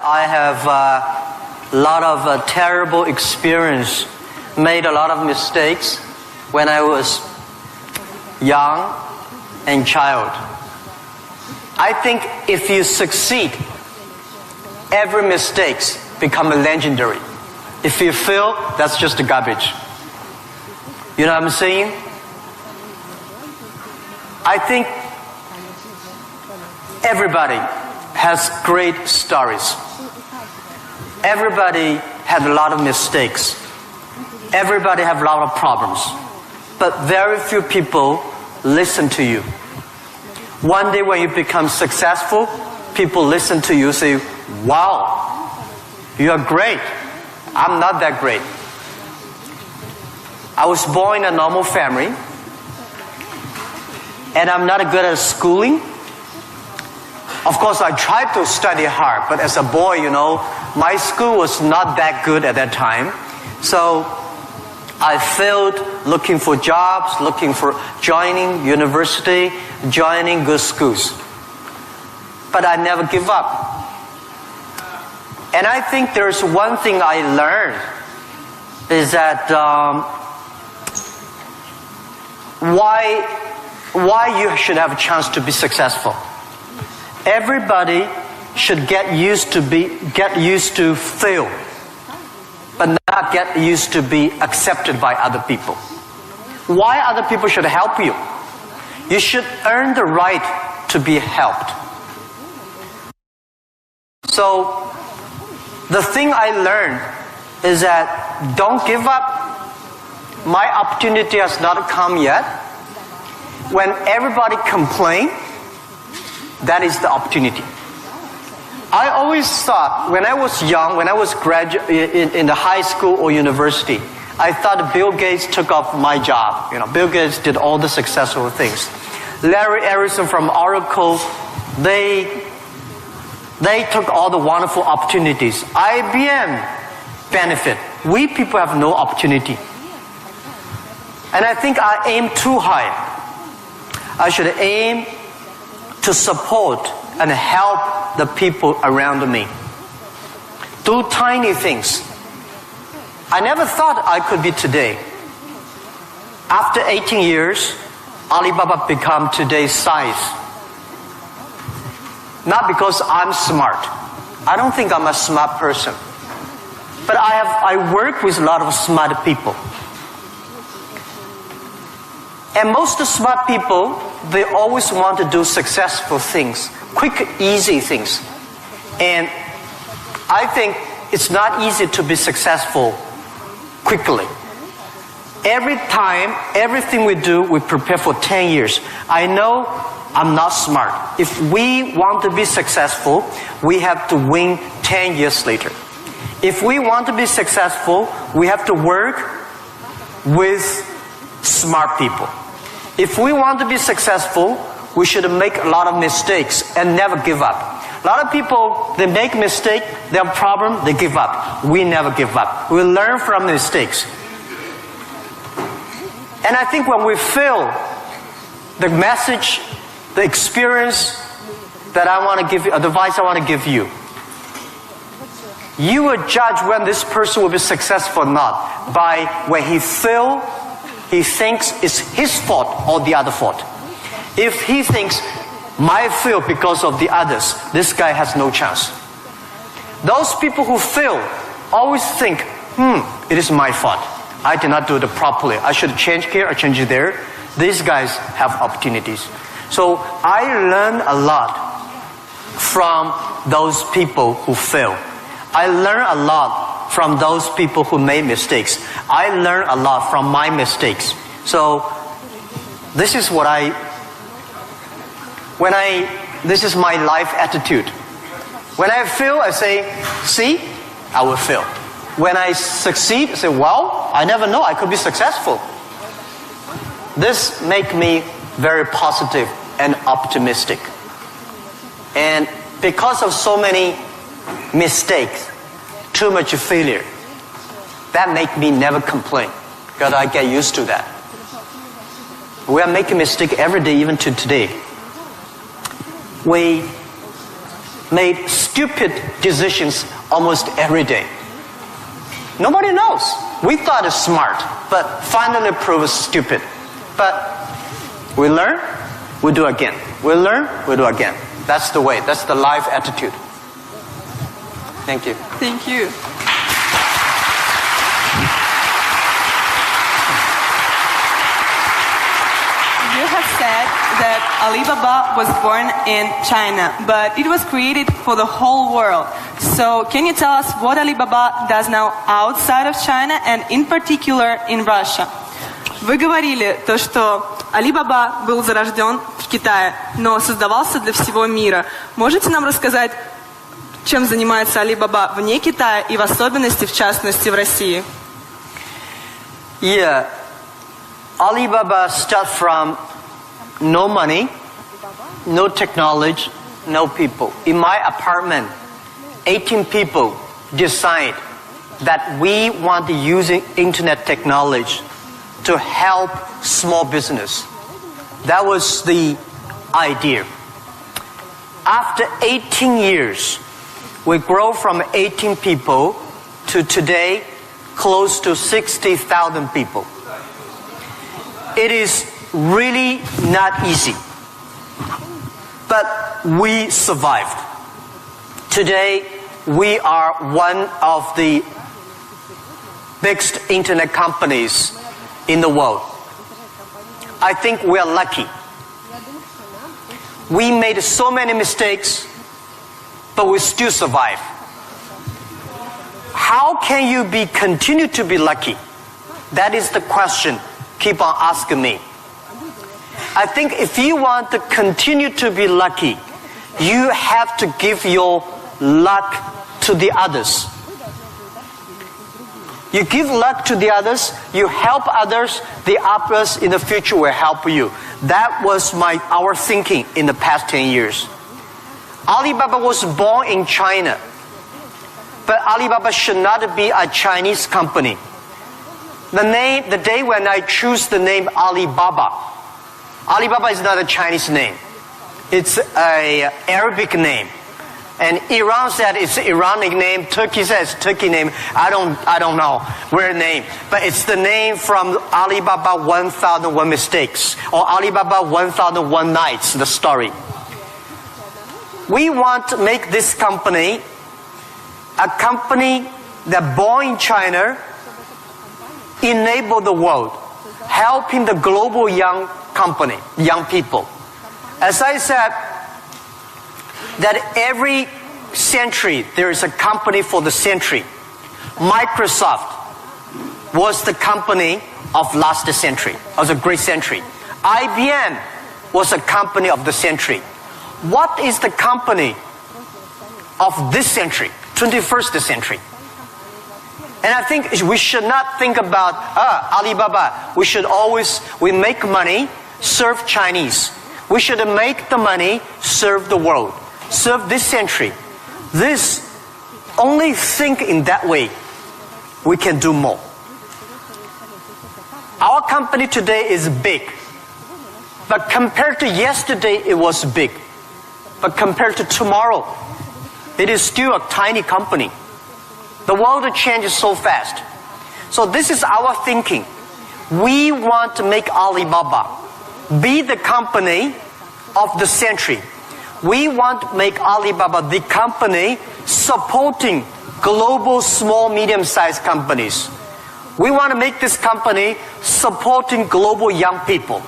I have a lot of terrible experience, made a lot of mistakes when I was young and child. I think if you succeed, every mistake becomes legendary. If you fail, that's just garbage. You know what I'm saying? I think everybody has great stories. Everybody had a lot of mistakes. Everybody have a lot of problems. But very few people listen to you. One day when you become successful, people listen to you, say, wow, you are great. I'm not that great. I was born in a normal family, and I'm not good at schooling. Of course, I tried to study hard, but as a boy, you know, my school was not that good at that time. So I failed looking for jobs, looking for joining university, joining good schools. But I never give up. And I think there's one thing I learned is that why you should have a chance to be successful. Everybody should get used to fail, but not get used to be accepted by other people. Why other people should help you? You should earn the right to be helped. So the thing I learned is that don't give up. My opportunity has not come yet. When everybody complains, that is the opportunity. I always thought when I was young, when I was in the high school or university, I thought Bill Gates took off my job. You know, Bill Gates did all the successful things. Larry Ellison from Oracle, they took all the wonderful opportunities. IBM benefit. We people have no opportunity. And I think I aim too high. I should aim to support and help the people around me. Do tiny things. I never thought I could be today. After 18 years, Alibaba become today's size. Not because I'm smart. I don't think I'm a smart person. But I work with a lot of smart people. And most smart people, they always want to do successful things, quick, easy things. And I think it's not easy to be successful quickly. Every time, everything we do, we prepare for 10 years. I know I'm not smart. If we want to be successful, we have to win 10 years later. If we want to be successful, we have to work with smart people. If we want to be successful, we should make a lot of mistakes and never give up. A lot of people, they make mistakes, they have a problem, they give up. We never give up. We learn from mistakes. And I think when we fail, the message, the experience that I want to give you, advice I want to give you, you will judge when this person will be successful or not by when he fails, he thinks it's his fault or the other fault. If he thinks, my fail because of the others, this guy has no chance. Those people who fail always think, it is my fault. I did not do it properly. I should change here or change it there. These guys have opportunities. So I learned a lot from those people who fail. I learned a lot from those people who made mistakes. I learned a lot from my mistakes. So this is what this is my life attitude. When I fail, I say, see, I will fail. When I succeed, I say, well, I never know, I could be successful. This makes me very positive and optimistic. And because of so many mistakes, too much failure, that makes me never complain, because I get used to that. We are making mistakes every day, even to today. We made stupid decisions almost every day. Nobody knows. We thought it's smart, but finally proved stupid. But we learn, we do again. We learn, we do again. That's the way. That's the life attitude. Thank you. Thank you. You have said that Alibaba was born in China, but it was created for the whole world. So can you tell us what Alibaba does now outside of China and in particular in Russia? Вы говорили то, что Alibaba был зарожден в Китае, но создавался для всего мира. Можете нам рассказать, чем занимается Alibaba вне Китая и в особенности, в частности, в России? Yeah. Alibaba started from no money, no technology, no people. In my apartment, 18 people decide that we want to use internet technology to help small business. That was the idea. After 18 years, we grow from 18 people to today close to 60,000 people. It is really not easy, but we survived. Today, we are one of the biggest internet companies in the world. I think we are lucky. We made so many mistakes, but we still survive. How can you continue to be lucky? That is the question. Keep on asking me. I think if you want to continue to be lucky, you have to give your luck to the others. You give luck to the others, you help others, the others in the future will help you. That was our thinking in the past 10 years. Alibaba was born in China, but Alibaba should not be a Chinese company. The day when I choose the name Alibaba, Alibaba is not a Chinese name. It's an Arabic name. And Iran said it's Iranic name. Turkey says Turkey name. I don't know where name. But it's the name from Alibaba 1001 Mistakes or Alibaba 1001 Nights, the story. We want to make this company a company that born in China, enable the world, helping the global young people. As I said, that every century there is a company for the century. Microsoft was the company of last century, was a great century. IBM was a company of the century. What is the company of this century, 21st century? And I think we should not think about Alibaba. We make money, serve Chinese. We should make the money, serve the world, serve this century. Only think in that way, we can do more. Our company today is big, but compared to yesterday, it was big. But compared to tomorrow, it is still a tiny company. The world changes so fast. So this is our thinking. We want to make Alibaba be the company of the century. We want to make Alibaba the company supporting global small, medium-sized companies. We want to make this company supporting global young people.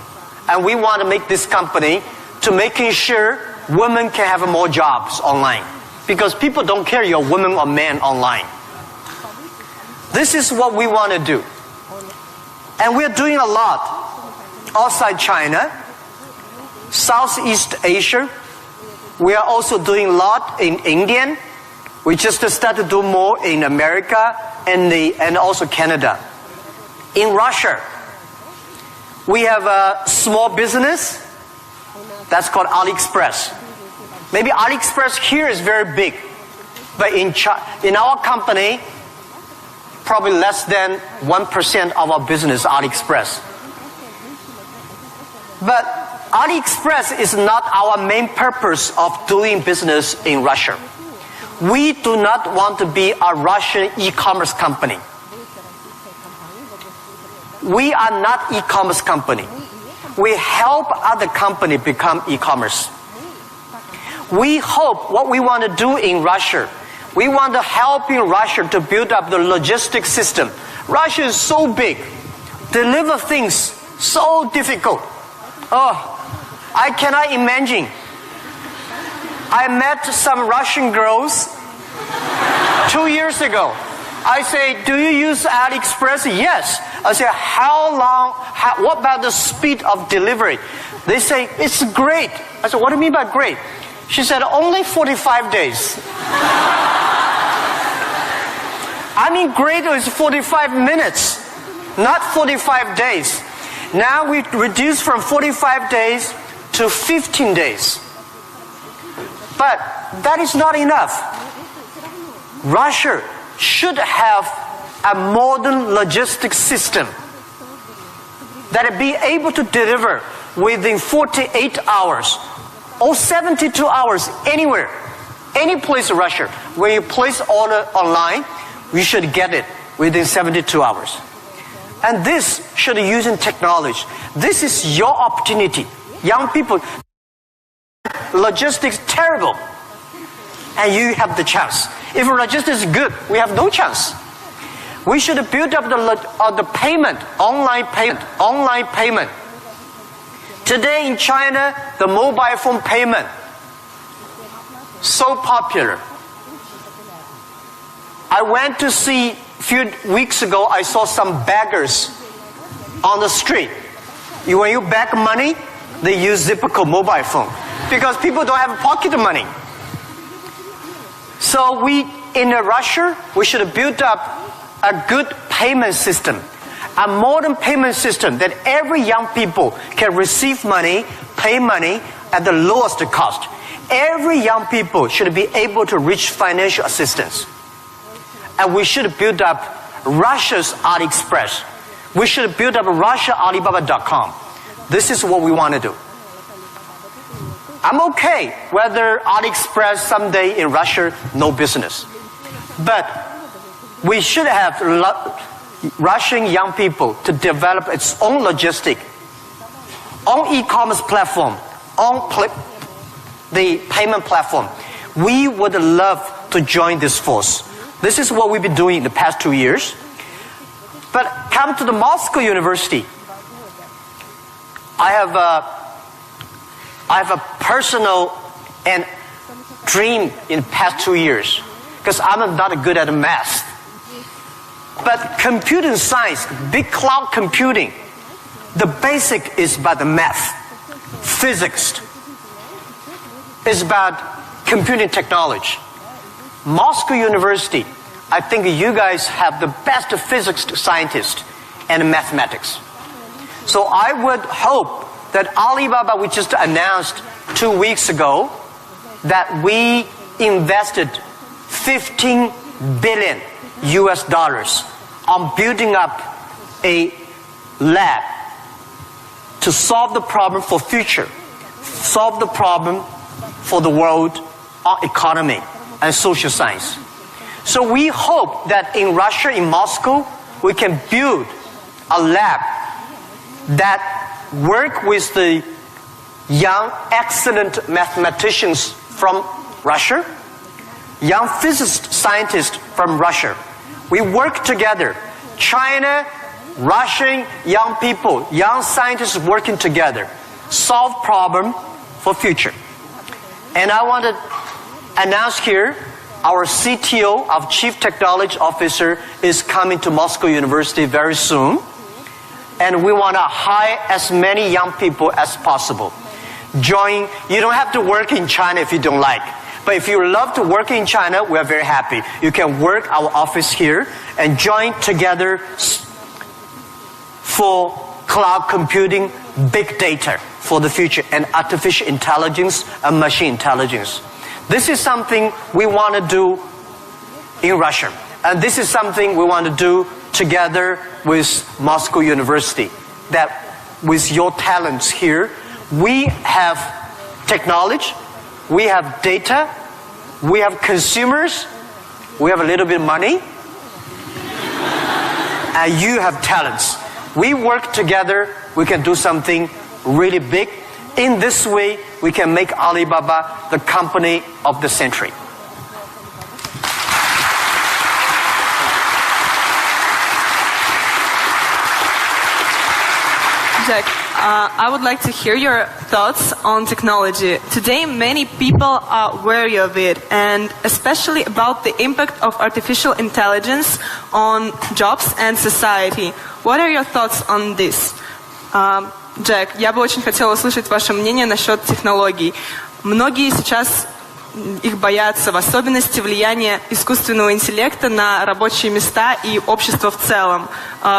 And we want to make this company to making sure women can have more jobs online. Because people don't care you're a woman or man online. This is what we want to do. And we're doing a lot outside China, Southeast Asia. We are also doing a lot in India. We just started to do more in America and also Canada. In Russia, we have a small business that's called AliExpress. Maybe AliExpress here is very big, but in our company, probably less than 1% of our business AliExpress. But AliExpress is not our main purpose of doing business in Russia. We do not want to be a Russian e-commerce company. We are not e-commerce company. We help other companies become e-commerce. We hope what we want to do in Russia, we want to help in Russia to build up the logistics system. Russia is so big. Deliver things so difficult. Oh, I cannot imagine. I met some Russian girls 2 years ago. I say, do you use AliExpress? Yes. I say, what about the speed of delivery? They say, it's great. I said, what do you mean by great? She said, only 45 days. I mean, great is 45 minutes, not 45 days. Now we reduce from 45 days to 15 days. But that is not enough. Russia should have a modern logistics system that be able to deliver within 48 hours or 72 hours anywhere, any place in Russia. When you place order online, we should get it within 72 hours. And this should be using technology. This is your opportunity. Young people, logistics terrible, and you have the chance. If logistics is good, we have no chance. We should build up the payment, online payment. Today in China, the mobile phone payment, so popular. I went to see, a few weeks ago, I saw some beggars on the street. When you beg money, they use Zipco mobile phone because people don't have pocket money. So in Russia, we should build up a good payment system, a modern payment system that every young people can receive money, pay money at the lowest cost. Every young people should be able to reach financial assistance. And we should build up Russia's AliExpress. We should build up Russia alibaba.com. This is what we want to do. I'm okay whether AliExpress someday in Russia, no business. But we should have Russian young people to develop its own logistic, own e-commerce platform, own the payment platform. We would love to join this force. This is what we've been doing in the past 2 years. But come to the Moscow University. I have a personal and dream in the past 2 years because I'm not good at math. But computing science, big cloud computing, the basic is about the math. Physics is about computing technology. Moscow University, I think you guys have the best physics scientists and mathematics. So I would hope that Alibaba, we just announced 2 weeks ago, that we invested $15 billion on building up a lab to solve the problem for future, solve the problem for the world economy and social science. So we hope that in Russia, in Moscow, we can build a lab that work with the young, excellent mathematicians from Russia, young physicist scientists from Russia. We work together. China, Russian young people, young scientists working together, solve problem for future. And I want to announce here, our CTO, our Chief Technology Officer, is coming to Moscow University very soon. And we want to hire as many young people as possible. Join. You don't have to work in China if you don't like. But if you love to work in China, we are very happy. You can work our office here and join together for cloud computing, big data for the future, and artificial intelligence and machine intelligence. This is something we want to do in Russia. And this is something we want to do together with Moscow University. That with your talents here, We have technology, we have data, we have consumers, we have a little bit of money, and you have talents. We work together, we can do something really big. In this way, we can make Alibaba the company of the century. Jack, I would like to hear your thoughts on technology. Today, many people are wary of it, and especially about the impact of artificial intelligence on jobs and society. What are your thoughts on this? Джек, я бы очень хотела услышать ваше мнение насчет технологий. Многие сейчас их боятся, в особенности влияния искусственного интеллекта на рабочие места и общество в целом.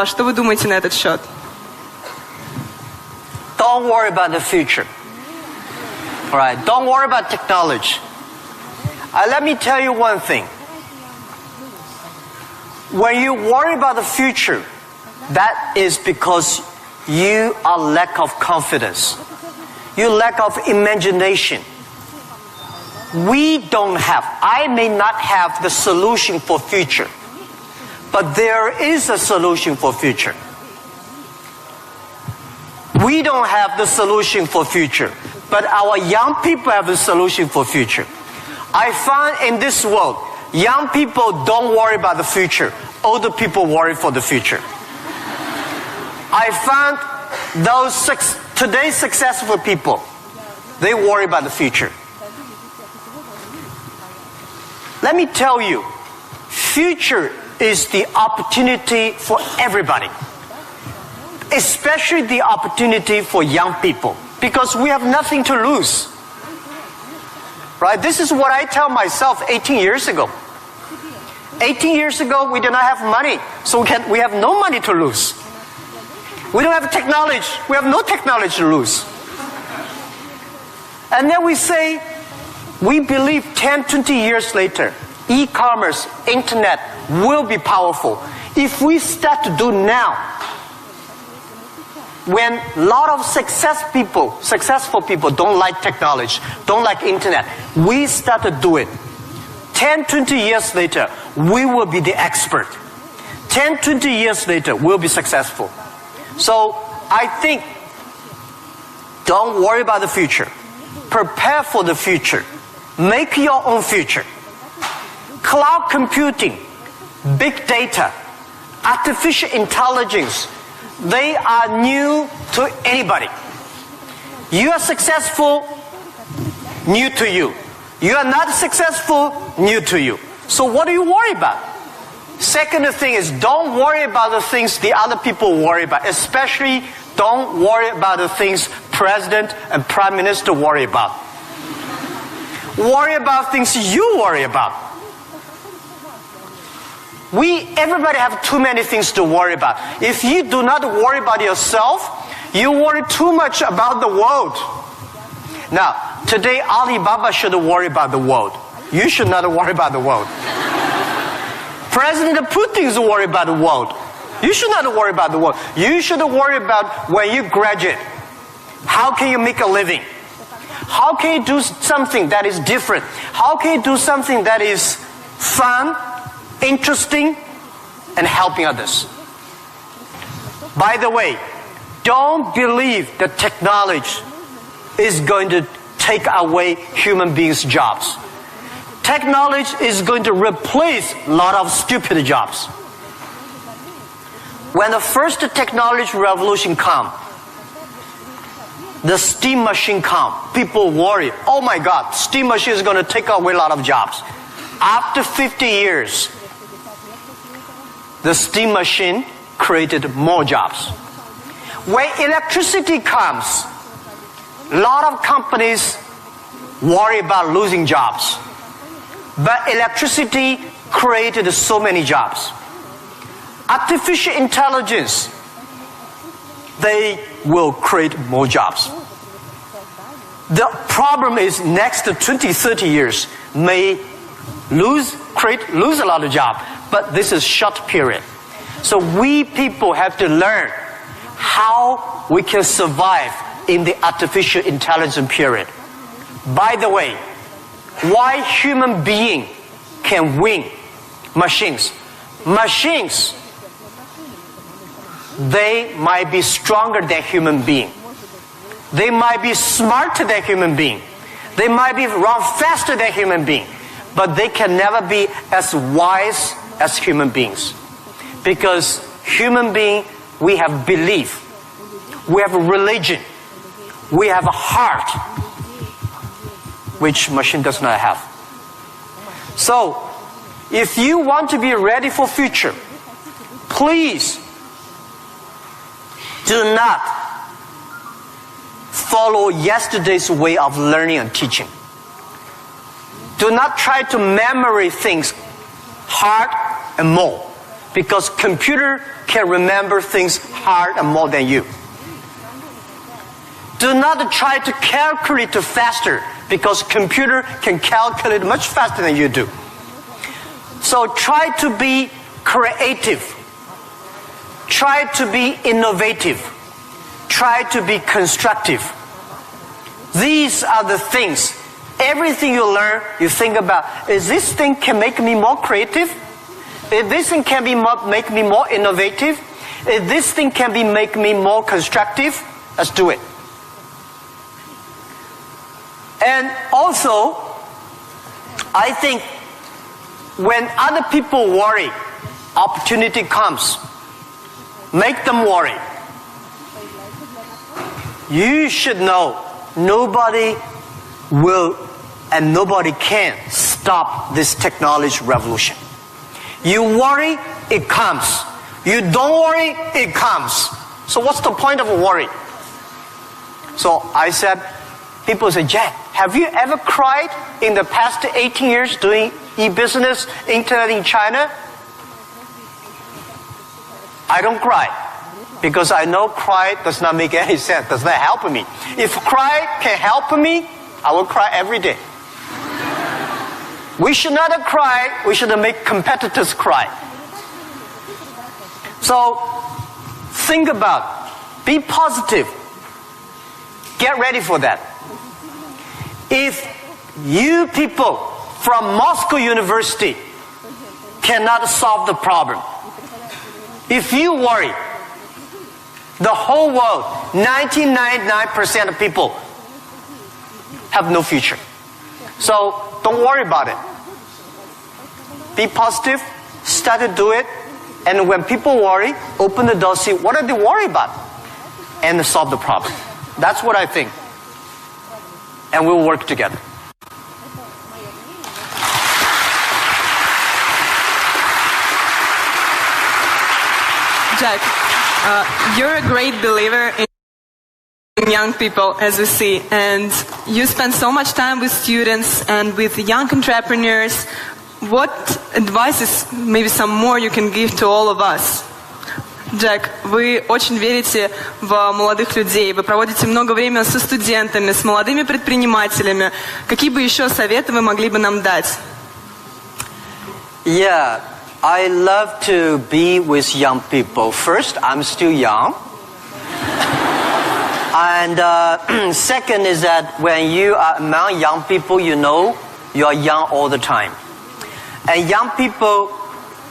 Что вы думаете на этот счет? Don't worry about the future. All right, don't worry about technology. Let me tell you one thing. When you worry about the future, that is because you are lack of confidence. You lack of imagination. We don't have, I may not have the solution for future, but there is a solution for future. We don't have the solution for future, but our young people have the solution for future. I find in this world, young people don't worry about the future. Older people worry for the future. I found those today's successful people, they worry about the future. Let me tell you, future is the opportunity for everybody. Especially the opportunity for young people, because we have nothing to lose. Right? This is what I tell myself 18 years ago. 18 years ago, we did not have money, so we have no money to lose. We don't have technology, we have no technology to lose. And then we say, we believe 10, 20 years later, e-commerce, internet will be powerful. If we start to do now, when a lot of successful people don't like technology, don't like internet, we start to do it. 10, 20 years later, we will be the expert. 10, 20 years later, we'll be successful. So I think, don't worry about the future. Prepare for the future. Make your own future. Cloud computing, big data, artificial intelligence, they are new to anybody. You are successful, new to you. You are not successful, new to you. So what do you worry about? Second thing is, don't worry about the things the other people worry about. Especially, don't worry about the things President and Prime Minister worry about. Worry about things you worry about. Everybody have too many things to worry about. If you do not worry about yourself, you worry too much about the world. Now, today Alibaba should worry about the world. You should not worry about the world. President Putin is worried about the world. You should not worry about the world. You should worry about when you graduate. How can you make a living? How can you do something that is different? How can you do something that is fun, interesting, and helping others? By the way, don't believe that technology is going to take away human beings' jobs. Technology is going to replace a lot of stupid jobs. When the first technology revolution came, the steam machine came, people worry, oh my God, steam machine is going to take away a lot of jobs. After 50 years, the steam machine created more jobs. When electricity comes, a lot of companies worry about losing jobs. But electricity created so many jobs. Artificial intelligence, they will create more jobs. The problem is next 20, 30 years may lose a lot of jobs, but this is short period. So we people have to learn how we can survive in the artificial intelligence period. By the way, why human being can win machines? Machines, they might be stronger than human being. They might be smarter than human being. They might be run faster than human being. But they can never be as wise as human beings. Because human being, we have belief. We have a religion. We have a heart, which machine does not have. So, if you want to be ready for future, please do not follow yesterday's way of learning and teaching. Do not try to memory things hard and more, because computer can remember things hard and more than you. Do not try to calculate faster, because computer can calculate much faster than you do. So try to be creative. Try to be innovative. Try to be constructive. These are the things. Everything you learn, you think about, is this thing can make me more creative? If this thing can make me more innovative? If this thing can make me more constructive? Let's do it. And also, I think when other people worry, opportunity comes. Make them worry. You should know nobody will and nobody can stop this technology revolution. You worry, it comes. You don't worry, it comes. So what's the point of worry? So I said, people say, Jack, have you ever cried in the past 18 years doing e-business, internet in China? I don't cry, because I know cry does not make any sense, does not help me. If cry can help me, I will cry every day. We should not cry, we should make competitors cry. So, think about, be positive, get ready for that. If you people from Moscow University cannot solve the problem, if you worry, the whole world, 99% of people have no future. So don't worry about it. Be positive, start to do it, and when people worry, open the door, see what are they worried about, and solve the problem. That's what I think. And we'll work together. Jack, you're a great believer in young people, as we see, and you spend so much time with students and with young entrepreneurs. What advices, maybe some more, you can give to all of us? Джек, вы очень верите в молодых людей, вы проводите много времени со студентами, с молодыми предпринимателями. Какие бы еще советы вы могли бы нам дать? Yeah, I love to be with young people. First, I'm still young. And second is that when you are among young people, you know you are young all the time. And young people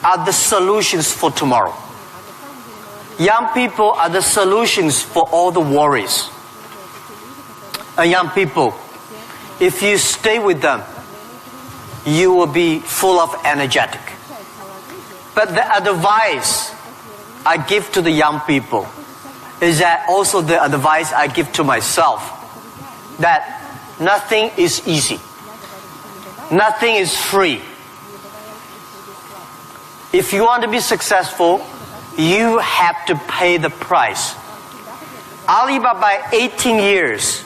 are the solutions for tomorrow. Young people are the solutions for all the worries. And young people, if you stay with them, you will be full of energetic. But the advice I give to the young people is that also the advice I give to myself, that nothing is easy. Nothing is free. If you want to be successful, you have to pay the price. Alibaba, 18 years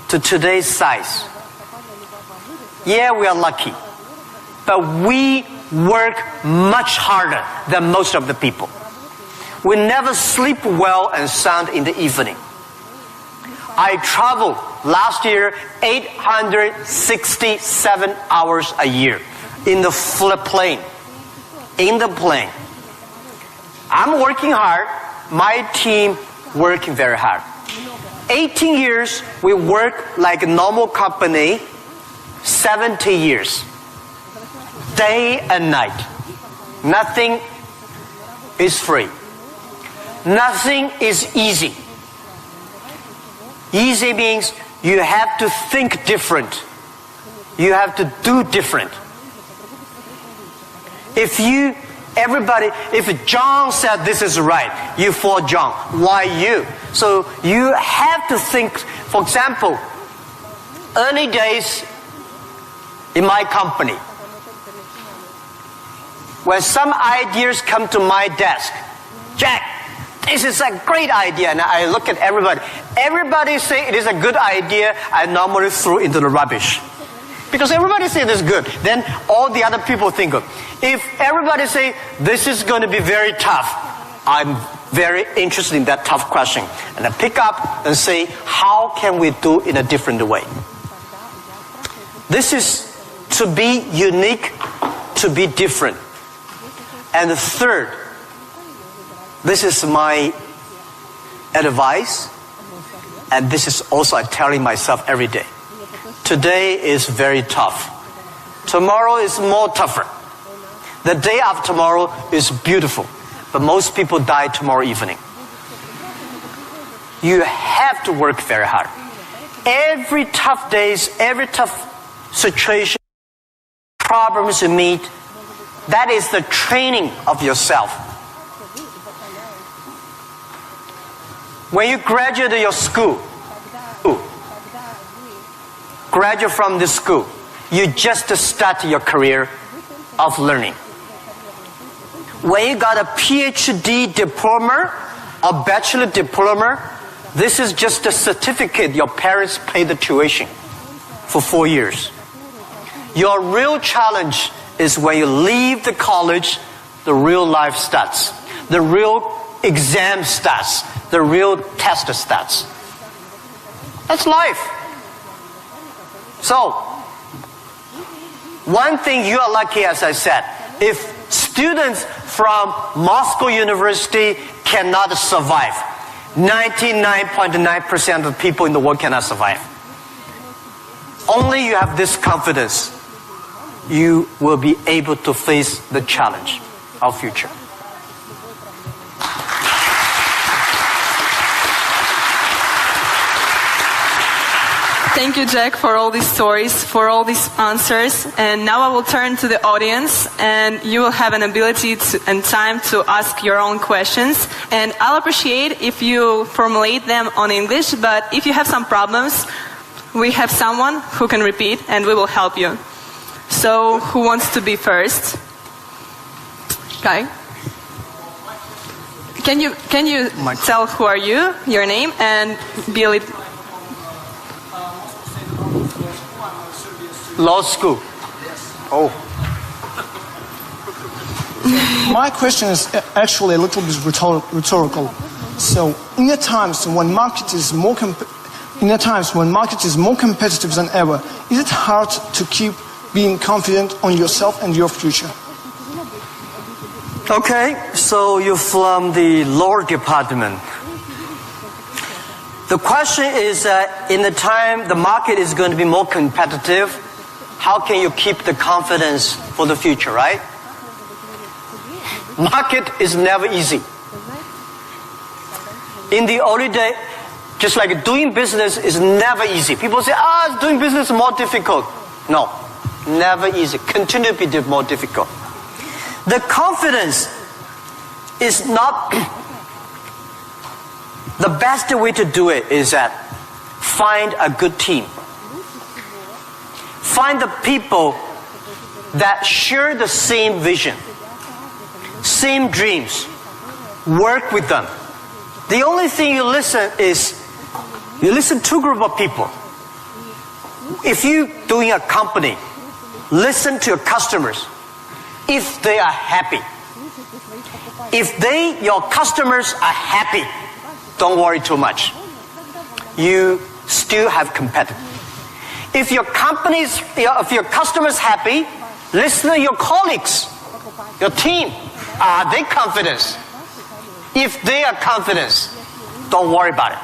to today's size. Yeah, we are lucky. But we work much harder than most of the people. We never sleep well and sound in the evening. I traveled last year 867 hours a year in the plane. In the plane. I'm working hard. My team working very hard. 18 years, we work like a normal company, 70 years. Day and night. Nothing is free. Nothing is easy. Easy means you have to think different. You have to do different. If John said this is right, you follow John. Why you? So you have to think. For example, early days in my company, when some ideas come to my desk, Jack, this is a great idea, and I look at everybody. Everybody say it is a good idea. I normally throw into the rubbish. Because everybody say this is good. Then all the other people think of. If everybody say this is going to be very tough, I'm very interested in that tough question. And I pick up and say, how can we do it in a different way? This is to be unique, to be different. And the third, this is my advice, and this is also I'm telling myself every day. Today is very tough. Tomorrow is more tougher. The day after tomorrow is beautiful. But most people die tomorrow evening. You have to work very hard. Every tough days, every tough situation, problems you meet, that is the training of yourself. When you graduate your school, graduate from this school, you just start your career of learning. When you got a PhD diploma or bachelor diploma, this is just a certificate your parents paid the tuition for 4 years. Your real challenge is when you leave the college, the real life starts. The real exam starts. The real test starts. That's life. So, one thing you are lucky, as I said, if students from Moscow University cannot survive, 99.9% of people in the world cannot survive. Only you have this confidence, you will be able to face the challenge of future. Thank you, Jack, for all these stories, for all these answers. And now I will turn to the audience, and you will have an ability and time to ask your own questions. And I'll appreciate if you formulate them on English, but if you have some problems, we have someone who can repeat, and we will help you. So, who wants to be first? Kai? Can you tell who are you, your name, and be a little... Law school. Oh. My question is actually a little bit rhetorical. So, in the times when market is more competitive than ever, is it hard to keep being confident on yourself and your future? Okay, so you're from the law department. The question is that in the time the market is going to be more competitive, how can you keep the confidence for the future, right? Market is never easy. In the early day, just like doing business is never easy. People say, doing business is more difficult. No, never easy. Continue to be more difficult. The confidence is not... The best way to do it is that find a good team. Find the people that share the same vision, same dreams. Work with them. The only thing you listen to a group of people. If you're doing a company, listen to your customers. If they are happy. If your customers are happy, don't worry too much. You still have competitors. If your customers happy, listen to your colleagues, your team. Are they confident? If they are confident, don't worry about it.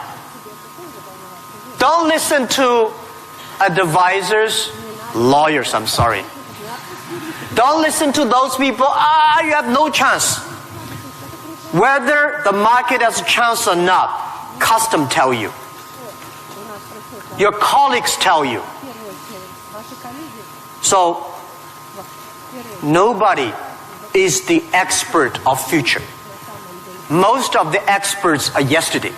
Don't listen to advisors, lawyers, I'm sorry. Don't listen to those people, you have no chance. Whether the market has a chance or not, custom tell you. Your colleagues tell you. So, nobody is the expert of future. Most of the experts are yesterday.